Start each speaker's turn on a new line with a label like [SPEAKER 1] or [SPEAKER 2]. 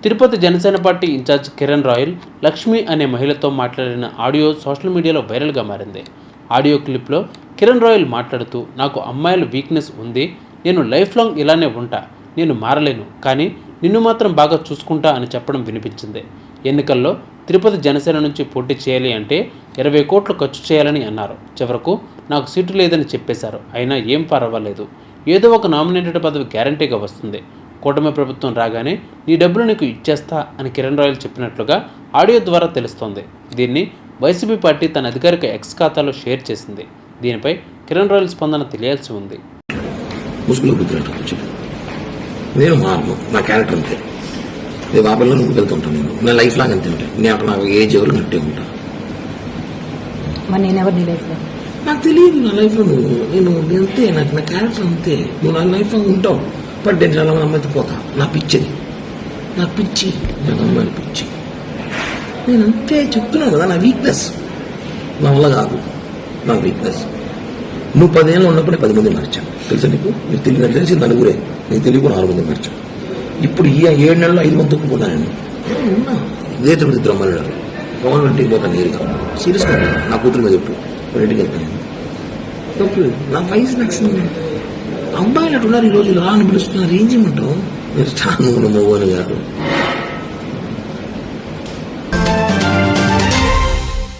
[SPEAKER 1] Tirupati Janasena party incharge Kiran Royal Lakshmi అనే మహిళతో మాట్లాడిన ఆడియో సోషల్ మీడియాలో వైరల్గా మారింది. ఆడియో క్లిప్లో కిరణ్ రాయల్ మాట్లాడుతూ, నాకు అమ్మాయిల వీక్నెస్ ఉంది, నేను లైఫ్ లాంగ్ ఇలానే ఉంటా, నేను మారలేను, కానీ నిన్ను మాత్రం బాగా చూసుకుంటా అని చెప్పడం వినిపించింది. ఎన్నికల్లో తిరుపతి జనసేన నుంచి పోటీ చేయాలి అంటే 20 కోట్లు ఖర్చు చేయాలని అన్నారు. చివరకు నాకు సీటు లేదని చెప్పేశారు. అయినా ఏం పర్వాలేదు, ఏదో ఒక నామినేటెడ్ పదవి గ్యారంటీగా వస్తుంది, కూటమి ప్రభుత్వం రాగానే నీ డబ్బులు నీకు ఇచ్చేస్తా అని కిరణ్ రాయల్ చెప్పినట్లుగా ఆడియో ద్వారా తెలుస్తోంది. దీన్ని వైసీపీ పార్టీ తన అధికారిక ఎక్స్ ఖాతాలో షేర్ చేసింది. దీనిపై కిరణ్ రాయల్ స్పందన తెలియాల్సి ఉంది.
[SPEAKER 2] నేను మారను, నా క్యారెక్టర్ అంతే. నేను బాబాలో నువ్వు వెళ్తుంటాను, నా లైఫ్ లాగా అంతే ఉంటాయి. నేను అక్కడ నాకు ఏజ్ ఎవరు నట్టే ఉంటా. నాకు తెలియదు నా లైఫ్లో నేను అంతే, నాకు నా క్యారెక్టర్ అంతే. నువ్వు నా లైఫ్లో ఉంటావు, బట్ నేను చాలా అమ్మాయితో పోతా. నా పిచ్చిది, నా పిచ్చి, నాకు అమ్మాయిల పిచ్చి. నేను అంతే చెప్తున్నాను కదా, నా వీక్నెస్. నా వల్ల కాదు, నా వీక్నెస్. నువ్వు 10 ఏళ్ళు ఉన్నప్పుడు 10 మంది మార్చాను, తెలుసా నీకు? నీకు తెలిసి నలుగురే, నీకు తెలియకు 4 మంది మార్చాను. ఇప్పుడు ఈ 7 నెలల్లో 5 మంది తొక్కుపోతా నేను ఉన్నా. ఇదే తిరుపతి బ్రహ్మణుడు పవన్ ఇంటికి పోతాను నేరుగా, సీరియస్గా నా కూతురు మీద చెప్పు, ఇంటికి వెళ్తాను. తప్పు నా వయసు నచ్చింది. అబ్బాయిలు అట్టున్నారు ఈ రోజులు అని పిలుస్తున్నారు, ఏం చేయమంటావు? మీరు చాలా నువ్వు మోగోని గారు.